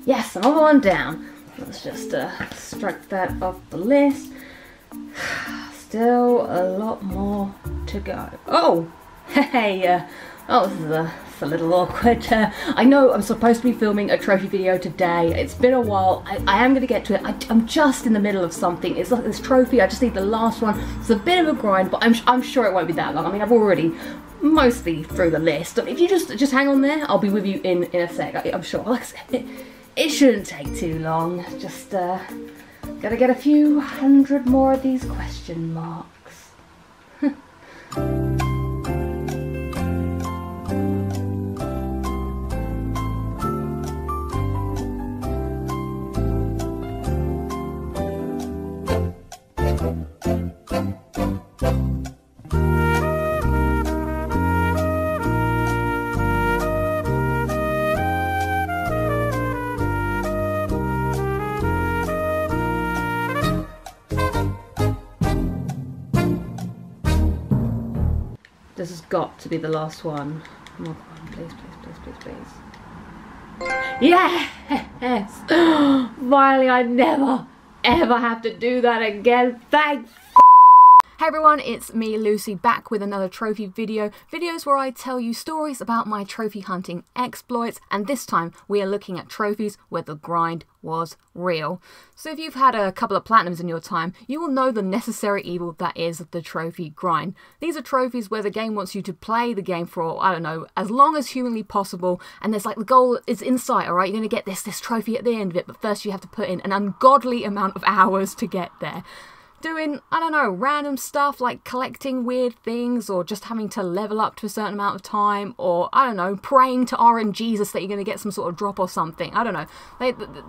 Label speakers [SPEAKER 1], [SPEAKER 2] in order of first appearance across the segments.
[SPEAKER 1] Yes, another one down. Let's just strike that off the list. Still a lot more to go. Oh, hey, oh, this is a little awkward. I know I'm supposed to be filming a trophy video today. It's been a while. I am going to get to it. I'm just in the middle of something. It's like this trophy. I just need the last one. It's a bit of a grind, but I'm sure it won't be that long. I mean, I've already mostly through the list. If you just hang on there, I'll be with you in a sec. I'm sure. Like I said, it shouldn't take too long. Just gotta get a few hundred more of these question marks. This has got to be the last one. Come on, please, please, please, please, please. Yes! Finally, I never, ever have to do that again. Thank Hey everyone, it's me Lucy back with another trophy video. Videos where I tell you stories about my trophy hunting exploits, and this time we are looking at trophies where the grind was real. So if you've had a couple of platinums in your time, you will know the necessary evil that is the trophy grind. These are trophies where the game wants you to play the game for, I don't know, as long as humanly possible, and there's like the goal is in sight, alright? You're going to get this trophy at the end of it, but first you have to put in an ungodly amount of hours to get there. Doing, I don't know, random stuff like collecting weird things, or just having to level up to a certain amount of time, or, I don't know, praying to RNGesus that you're going to get some sort of drop or something. I don't know.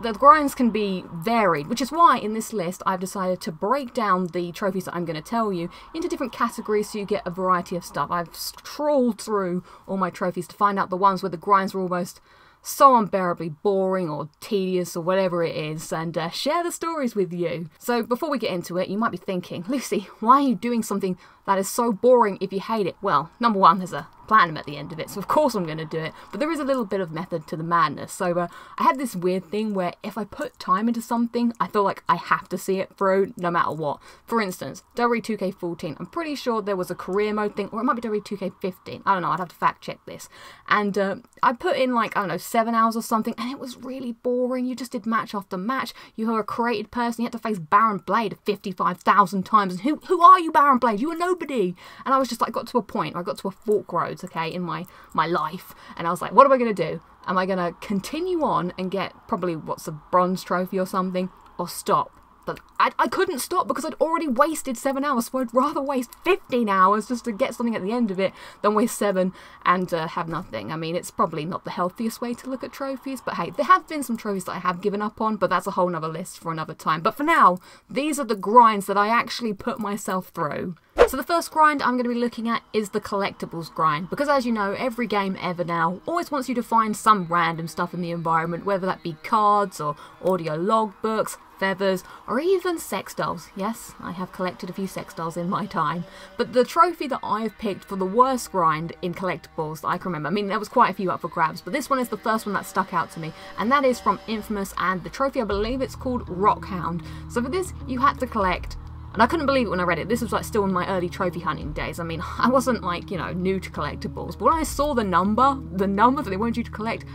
[SPEAKER 1] The grinds can be varied, which is why in this list I've decided to break down the trophies that I'm going to tell you into different categories so you get a variety of stuff. I've trawled through all my trophies to find out the ones where the grinds were almost so unbearably boring or tedious or whatever it is, and share the stories with you. So before we get into it, you might be thinking, Lucy, why are you doing something that is so boring if you hate it? Well, number one, there's a platinum at the end of it, so of course I'm going to do it, but there is a little bit of method to the madness. So I have this weird thing where if I put time into something, I feel like I have to see it through no matter what. For instance, WWE2K14, I'm pretty sure there was a career mode thing, or it might be WWE2K15, I don't know, I'd have to fact check this. And I put in like, I don't know, 7 hours or something, and it was really boring. You just did match after match. You were a created person, you had to face Baron Blade 55,000 times, and who are you, Baron Blade? You were nobody. And I was just like, got to a point, I got to a fork roads, okay, in my life, and I was like, what am I going to do? Am I going to continue on and get probably, what's a bronze trophy or something, or stop? But I couldn't stop because I'd already wasted 7 hours, so I'd rather waste 15 hours just to get something at the end of it than waste 7 and have nothing. I mean, it's probably not the healthiest way to look at trophies, but hey, there have been some trophies that I have given up on, but that's a whole nother list for another time. But for now, these are the grinds that I actually put myself through. So the first grind I'm going to be looking at is the collectibles grind, because as you know, every game ever now always wants you to find some random stuff in the environment, whether that be cards or audio logbooks, feathers, or even sex dolls. Yes, I have collected a few sex dolls in my time. But the trophy that I have picked for the worst grind in collectibles that I can remember, I mean, there was quite a few up for grabs, but this one is the first one that stuck out to me, and that is from Infamous, and the trophy, I believe it's called Rockhound. So for this, you had to collect, and I couldn't believe it when I read it, this was like still in my early trophy hunting days. I mean, I wasn't like, you know, new to collectibles, but when I saw the number that they wanted you to collect,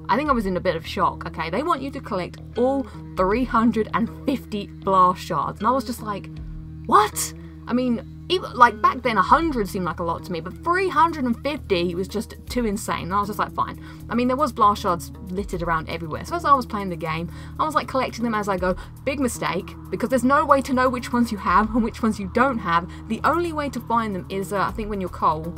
[SPEAKER 1] I think I was in a bit of shock, okay? They want you to collect all 350 blast shards, and I was just like, what? I mean, even, like, back then 100 seemed like a lot to me, but 350 was just too insane, and I was just like, fine. I mean, there was blast shards littered around everywhere, so as I was playing the game, I was like collecting them as I go. Big mistake, because there's no way to know which ones you have and which ones you don't have. The only way to find them is, I think when you're coal,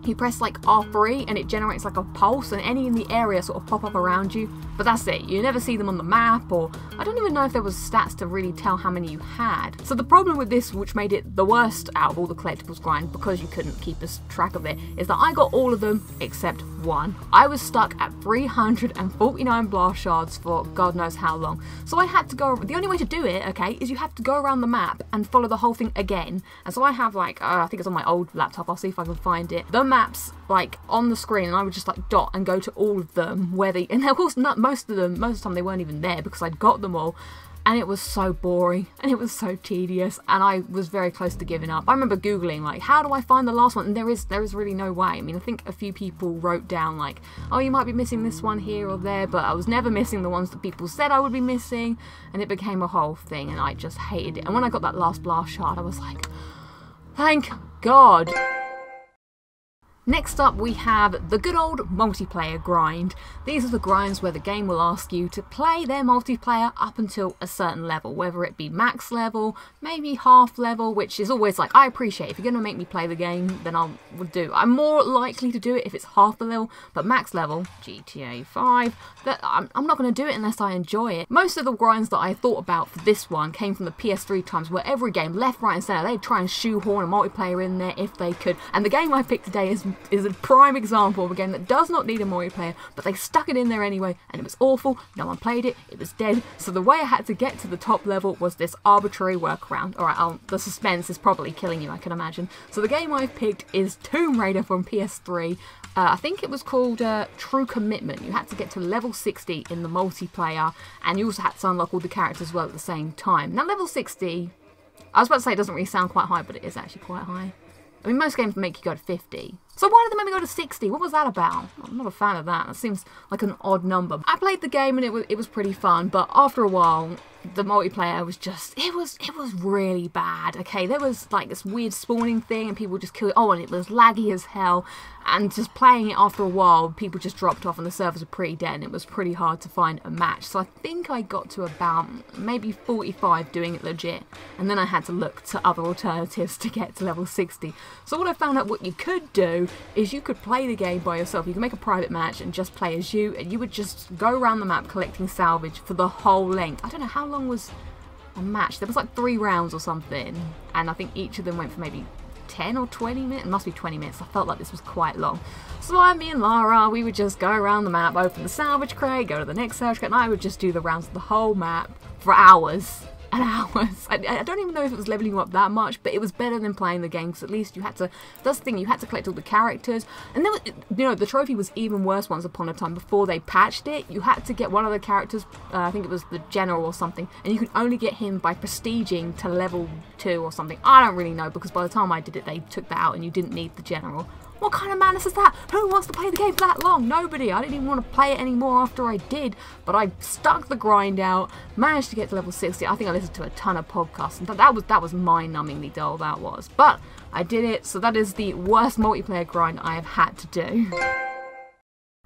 [SPEAKER 1] you press like R3 and it generates like a pulse, and any in the area sort of pop up around you, but that's it. You never see them on the map, or I don't even know if there was stats to really tell how many you had. So the problem with this, which made it the worst out of all the collectibles grind, because you couldn't keep a track of it, is that I got all of them except one. I was stuck at 349 blast shards for God knows how long. So I had to go, the only way to do it, okay, is you have to go around the map and follow the whole thing again. And so I have like, I think it's on my old laptop, I'll see if I can find it, the maps like on the screen, and I would just like dot and go to all of them where they, and of course not most of the time they weren't even there because I'd got them all. And it was so boring, and it was so tedious, and I was very close to giving up. I remember Googling, like, how do I find the last one? And there is really no way. I mean, I think a few people wrote down, like, oh, you might be missing this one here or there, but I was never missing the ones that people said I would be missing, and it became a whole thing, and I just hated it. And when I got that last blast shard, I was like, thank God. Next up, we have the good old multiplayer grind. These are the grinds where the game will ask you to play their multiplayer up until a certain level, whether it be max level, maybe half level, which is always like, I appreciate if you're going to make me play the game, then I'll do. I'm more likely to do it if it's half the level, but max level, GTA 5, I'm not going to do it unless I enjoy it. Most of the grinds that I thought about for this one came from the PS3 times, where every game, left, right and centre, they'd try and shoehorn a multiplayer in there if they could, and the game I picked today is a prime example of a game that does not need a multiplayer, but they stuck it in there anyway, and it was awful, no one played it, it was dead, so the way I had to get to the top level was this arbitrary workaround. Alright, the suspense is probably killing you, I can imagine. So the game I've picked is Tomb Raider from PS3. I think it was called True Commitment. You had to get to level 60 in the multiplayer, and you also had to unlock all the characters as well at the same time. Now level 60, I was about to say it doesn't really sound quite high, but it is actually quite high. I mean, most games make you go to 50. So why did they make me go to 60? What was that about? I'm not a fan of that. That seems like an odd number. I played the game and it was pretty fun, but after a while, the multiplayer was just, it was really bad, okay? There was like this weird spawning thing and people just killed it. Oh, and it was laggy as hell. And just playing it after a while, people just dropped off and the servers were pretty dead and it was pretty hard to find a match. So I think I got to about maybe 45 doing it legit. And then I had to look to other alternatives to get to level 60. So what I found out what you could do is you could play the game by yourself. You can make a private match and just play as you, and you would just go around the map collecting salvage for the whole length. I don't know how long was a match. There was like 3 rounds or something, and I think each of them went for maybe 10 or 20 minutes. It must be 20 minutes. I felt like this was quite long. So me and Lara, we would just go around the map, open the salvage crate, go to the next salvage crate, and I would just do the rounds of the whole map for hours. And hours. I don't even know if it was leveling you up that much, but it was better than playing the game, because at least you had to, that's the thing, you had to collect all the characters, and then, you know, the trophy was even worse once upon a time before they patched it. You had to get one of the characters, I think it was the general or something, and you could only get him by prestiging to level 2 or something. I don't really know, because by the time I did it, they took that out and you didn't need the general. What kind of madness is that? Who wants to play the game that long? Nobody. I didn't even want to play it anymore after I did, but I stuck the grind out, managed to get to level 60. I think I listened to a ton of podcasts, and that was mind-numbingly dull, that was. But I did it, so that is the worst multiplayer grind I have had to do.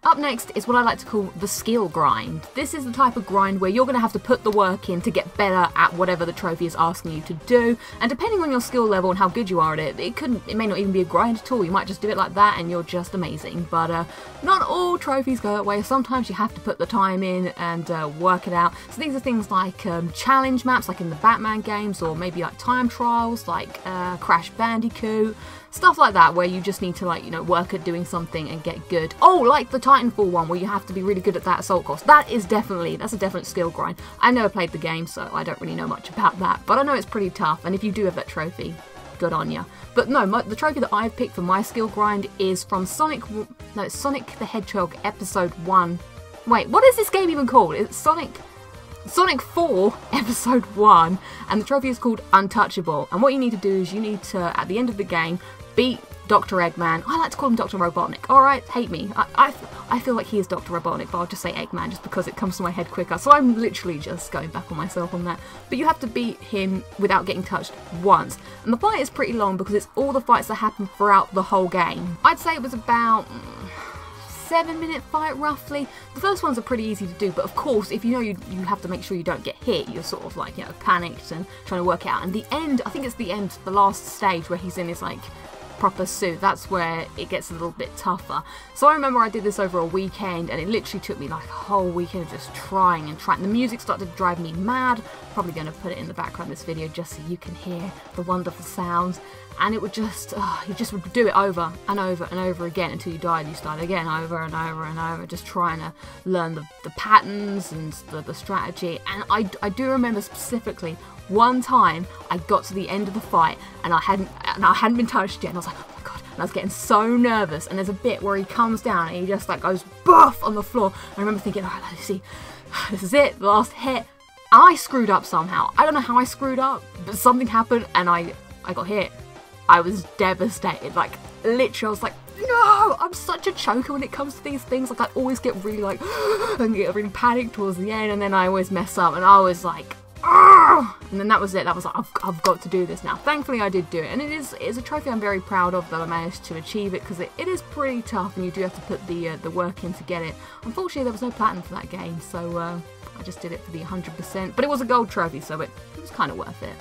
[SPEAKER 1] Up next is what I like to call the skill grind. This is the type of grind where you're going to have to put the work in to get better at whatever the trophy is asking you to do, and depending on your skill level and how good you are at it, it may not even be a grind at all. You might just do it like that and you're just amazing, but not all trophies go that way. Sometimes you have to put the time in and work it out. So these are things like challenge maps, like in the Batman games, or maybe like time trials, like Crash Bandicoot. Stuff like that, where you just need to, like, you know, work at doing something and get good. Oh, like the Titanfall one, where you have to be really good at that assault course. That's a definite skill grind. I've never played the game, so I don't really know much about that. But I know it's pretty tough, and if you do have that trophy, good on ya. But no, the trophy that I've picked for my skill grind is from Sonic the Hedgehog Episode 1. Wait, what is this game even called? It's Sonic 4 Episode 1, and the trophy is called Untouchable. And what you need to do is you need to, at the end of the game, beat Dr. Eggman. I like to call him Dr. Robotnik. Alright, hate me. I feel like he is Dr. Robotnik, but I'll just say Eggman just because it comes to my head quicker. So I'm literally just going back on myself on that. But you have to beat him without getting touched once. And the fight is pretty long because it's all the fights that happen throughout the whole game. I'd say it was about 7-minute fight roughly. The first ones are pretty easy to do, but of course if you know you have to make sure you don't get hit, you're sort of like, you know, panicked and trying to work it out. And the end, I think it's the end, the last stage where he's in his like proper suit, that's where it gets a little bit tougher. So I remember I did this over a weekend, and it literally took me like a whole weekend of just trying and trying. The music started to drive me mad. Probably going to put it in the background of this video just so you can hear the wonderful sounds. And it would just, you just would do it over and over and over again until you died. You start again over and over and over, just trying to learn the patterns and the strategy. And I do remember specifically one time I got to the end of the fight and I hadn't been touched yet, and I was like, oh my god,
[SPEAKER 2] and I was getting so nervous, and there's a bit where he comes down and he just like goes buff on the floor. I remember thinking, alright, let's see, this is it, the last hit. I screwed up somehow. I don't know how I screwed up, but something happened and I got hit. I was devastated, like literally I was like, no, I'm such a choker when it comes to these things. Like I always get really like, and get really panicked towards the end, and then I always mess up, and I was like, argh! And then that was it. That was like, I've got to do this now. Thankfully I did do it, and it's a trophy I'm very proud of that I managed to achieve it, because it is pretty tough and you do have to put the work in to get it. Unfortunately there was no platinum for that game, so I just did it for the 100%, but it was a gold trophy, so it was kind of worth it.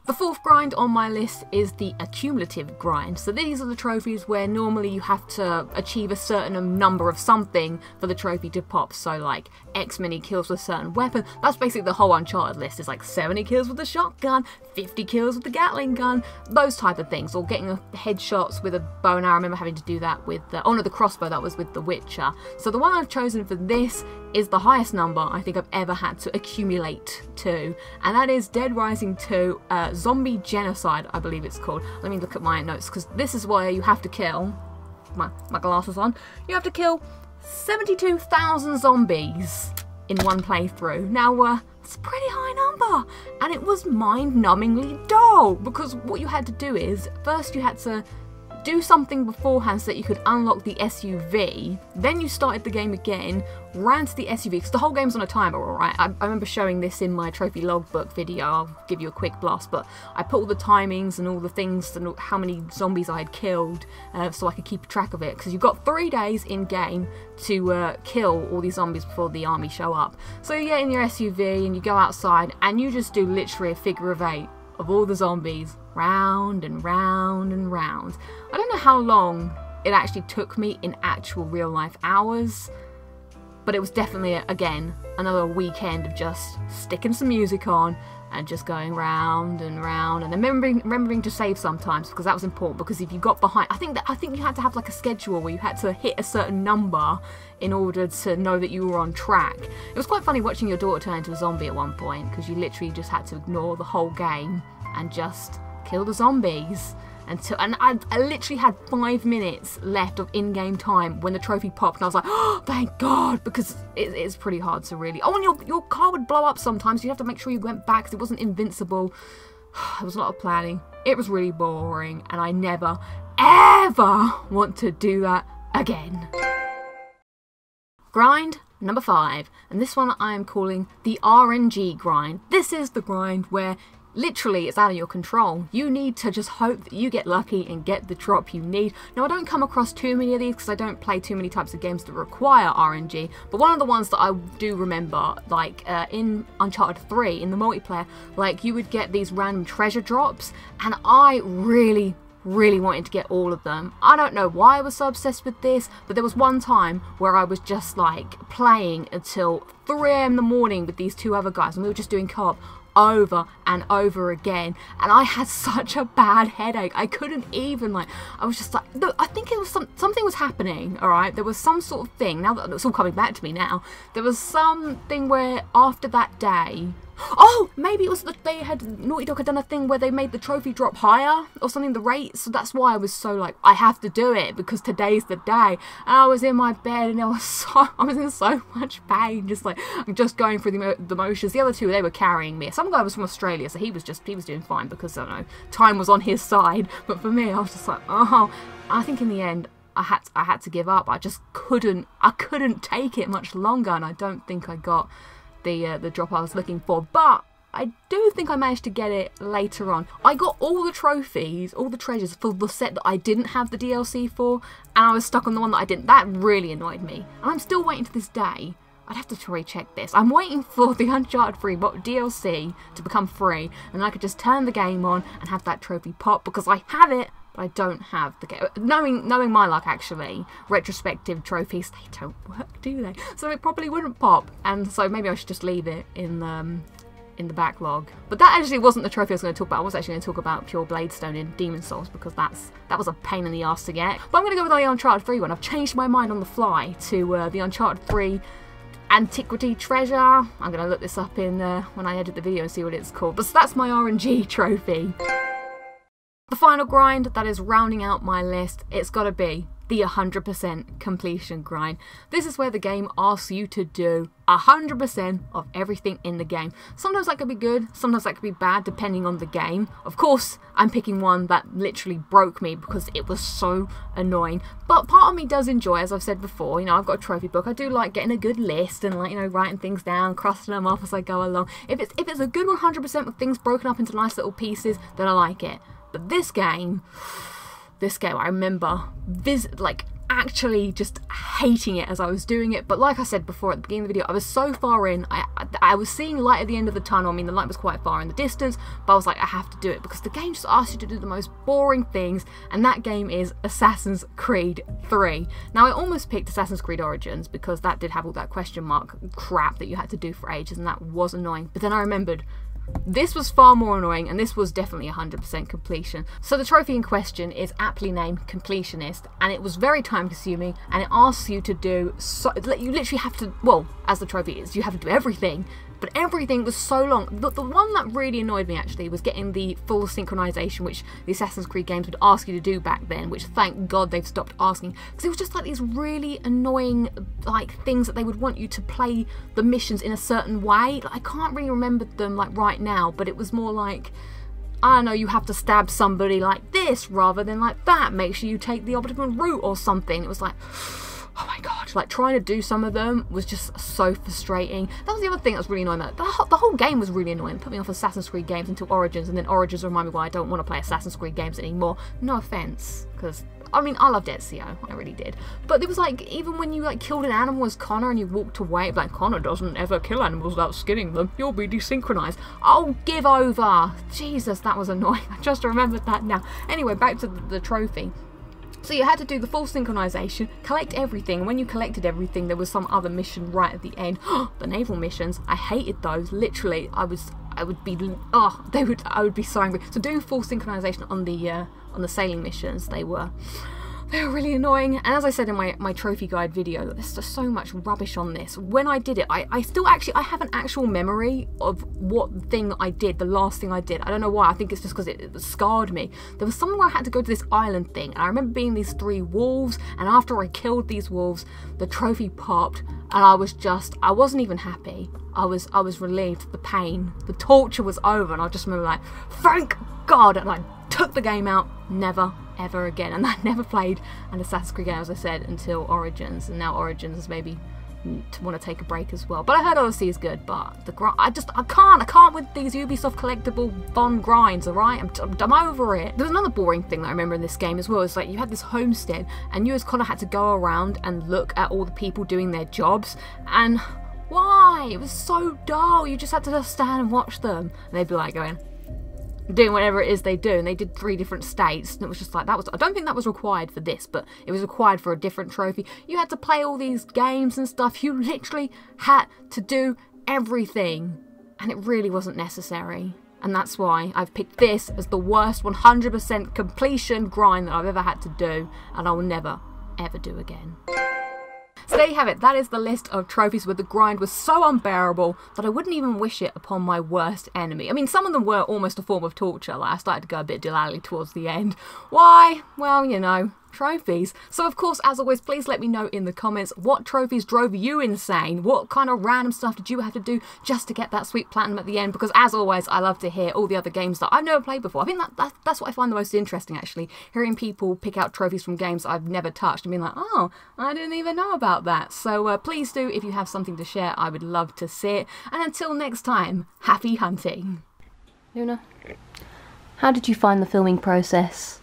[SPEAKER 2] The fourth grind on my list is the accumulative grind. So these are the trophies where normally you have to achieve a certain number of something for the trophy to pop. So like X many kills with a certain weapon. That's basically the whole Uncharted list. It's like 70 kills with the shotgun, 50 kills with the Gatling gun, those type of things. Or getting headshots with a bow and arrow. I remember having to do that with, oh no, the crossbow, that was with The Witcher. So the one I've chosen for this is the highest number I think I've ever had to accumulate to, and that is Dead Rising 2 Zombie Genocide, I believe it's called. Let me look at my notes, because this is where you have to kill, my glasses on, you have to kill 72,000 zombies in one playthrough. Now, it's a pretty high number, and it was mind-numbingly dull, because what you had to do is, first you had to do something beforehand so that you could unlock the SUV, then you started the game again, ran to the SUV, because the whole game's on a timer, alright? I remember showing this in my trophy logbook video. I'll give you a quick blast, but I put all the timings and all the things and how many zombies I had killed so I could keep track of it, because you've got 3 days in game to kill all these zombies before the army show up. So you get in your SUV and you go outside and you just do literally a figure of 8 of all the zombies, round and round and round. I don't know how long it actually took me in actual real life hours, but it was definitely, again, another weekend of just sticking some music on and just going round and round, and then remembering to save sometimes, because that was important, because if you got behind, I think you had to have like a schedule where you had to hit a certain number in order to know that you were on track. It was quite funny watching your daughter turn into a zombie at one point, because you literally just had to ignore the whole game and just kill the zombies. And I literally had 5 minutes left of in-game time when the trophy popped, and I was like, oh, thank God, because it's pretty hard to really... Oh, and your car would blow up sometimes, so you have to make sure you went back, because it wasn't invincible. There was a lot of planning. It was really boring, and I never, ever want to do that again. Grind number 5, and this one I am calling the RNG grind. This is the grind where literally it's out of your control. You need to just hope that you get lucky and get the drop you need. Now I don't come across too many of these because I don't play too many types of games that require RNG, but one of the ones that I do remember, like in Uncharted 3, in the multiplayer, like you would get these random treasure drops, and I really wanted to get all of them. I don't know why I was so obsessed with this, but there was one time where I was just like playing until 3 AM in the morning with these 2 other guys, and we were just doing co-op over and over again, and I had such a bad headache. I couldn't even, like, I was just like, look, I think it was something was happening, alright? There was some sort of thing, now that it's all coming back to me now, there was something where after that day, oh, maybe it was that Naughty Dog had done a thing where they made the trophy drop higher or something, the rate, so that's why I was so like, I have to do it because today's the day. And I was in my bed and I was in so much pain, just going through the motions. The other 2, they were carrying me. Some guy was from Australia, so he was doing fine because, I don't know, time was on his side, but for me, I was just like, oh. I think in the end, I had to give up. I just couldn't take it much longer, and I don't think I got the drop I was looking for, but I do think I managed to get it later on. I got all the trophies, all the treasures for the set that I didn't have the DLC for, and I was stuck on the one that I didn't. That really annoyed me, and I'm still waiting to this day. I'd have to recheck this. I'm waiting for the Uncharted 3 DLC to become free, and I could just turn the game on and have that trophy pop, because I have it, but I don't have the game. Knowing my luck, actually, retrospective trophies, they don't work, do they? So it probably wouldn't pop, and so maybe I should just leave it in the backlog. But that actually wasn't the trophy I was going to talk about. I was actually going to talk about Pure Bladestone in Demon Souls, because that was a pain in the ass to get. But I'm going to go with the Uncharted 3 one. I've changed my mind on the fly to the Uncharted 3 Antiquity Treasure. I'm going to look this up in when I edit the video and see what it's called. But so that's my RNG trophy. The final grind that is rounding out my list, it's got to be the 100% completion grind. This is where the game asks you to do 100% of everything in the game. Sometimes that could be good, sometimes that could be bad, depending on the game. Of course, I'm picking one that literally broke me because it was so annoying. But part of me does enjoy, as I've said before, you know, I've got a trophy book. I do like getting a good list and, like, you know, writing things down, crossing them off as I go along. If it's a good 100% with things broken up into nice little pieces, then I like it. But this game, I remember actually just hating it as I was doing it. But like I said before at the beginning of the video, I was so far in, I was seeing light at the end of the tunnel. I mean, the light was quite far in the distance, but I was like, I have to do it because the game just asks you to do the most boring things, and that game is Assassin's Creed 3. Now, I almost picked Assassin's Creed Origins because that did have all that question mark crap that you had to do for ages, and that was annoying. But then I remembered, this was far more annoying, and this was definitely 100% completion. So the trophy in question is aptly named Completionist, and it was very time consuming, and it asks you to do, you literally have to, well, as the trophy is, you have to do everything, but everything was so long. The one that really annoyed me actually was getting the full synchronization, which the Assassin's Creed games would ask you to do back then, which thank God they've stopped asking, because it was just like these really annoying like things that they would want you to play the missions in a certain way. Like, I can't really remember them like right now, but it was more like, I don't know, you have to stab somebody like this rather than like that. Make sure you take the optimal route or something. It was like, oh my god, like trying to do some of them was just so frustrating. That was the other thing that was really annoying. The whole game was really annoying. It put me off Assassin's Creed games until Origins, and then Origins reminded me why I don't want to play Assassin's Creed games anymore. No offense, because I mean, I loved Ezio, I really did. But it was like, even when you like killed an animal as Connor and you walked away, like, Connor doesn't ever kill animals without skinning them, you'll be desynchronized. Oh, give over. Jesus, that was annoying. I just remembered that now. Anyway, back to the trophy. So you had to do the full synchronization, collect everything. When you collected everything, there was some other mission right at the end. The naval missions, I hated those. Literally, I would be so angry. So doing full synchronization on the sailing missions, they were really annoying. And as I said in my trophy guide video, there's just so much rubbish on this. When I did it, I still actually, I have an actual memory of what thing I did, the last thing I did. I don't know why, I think it's just because it scarred me. There was somewhere I had to go to this island thing, and I remember being these 3 wolves, and after I killed these wolves, the trophy popped, and I wasn't even happy. I was relieved. The pain, the torture was over, and I just remember like, thank God, and I took the game out, never ever again. And I never played an Assassin's Creed game, as I said, until Origins, and now Origins is maybe to want to take a break as well. But I heard Odyssey is good, but the grind, I can't with these Ubisoft collectible fun grinds, alright? I'm over it. There's another boring thing that I remember in this game as well. It's like you had this homestead, and you as Connor had to go around and look at all the people doing their jobs, and why? It was so dull. You just had to just stand and watch them, and they'd be like doing whatever it is they do, and they did 3 different states, and it was just like, I don't think that was required for this, but it was required for a different trophy. You had to play all these games and stuff. You literally had to do everything, and it really wasn't necessary. And that's why I've picked this as the worst 100% completion grind that I've ever had to do, and I will never ever do again. So there you have it. That is the list of trophies where the grind was so unbearable that I wouldn't even wish it upon my worst enemy. I mean, some of them were almost a form of torture. Like, I started to go a bit delally towards the end. Why? Well, you know, trophies. So of course, as always, please let me know in the comments what trophies drove you insane. What kind of random stuff did you have to do just to get that sweet platinum at the end? Because as always, I love to hear all the other games that I've never played before. I think that's what I find the most interesting, actually, hearing people pick out trophies from games that I've never touched and being like, oh, I didn't even know about that. So please do, if you have something to share, I would love to see it. And until next time, happy hunting.
[SPEAKER 1] Luna, how did you find the filming process?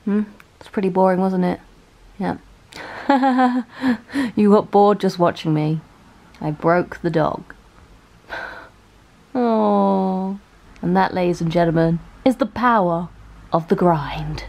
[SPEAKER 1] It's pretty boring, wasn't it? Yeah. You got bored just watching me. I broke the dog. Oh. And that, ladies and gentlemen, is the power of the grind.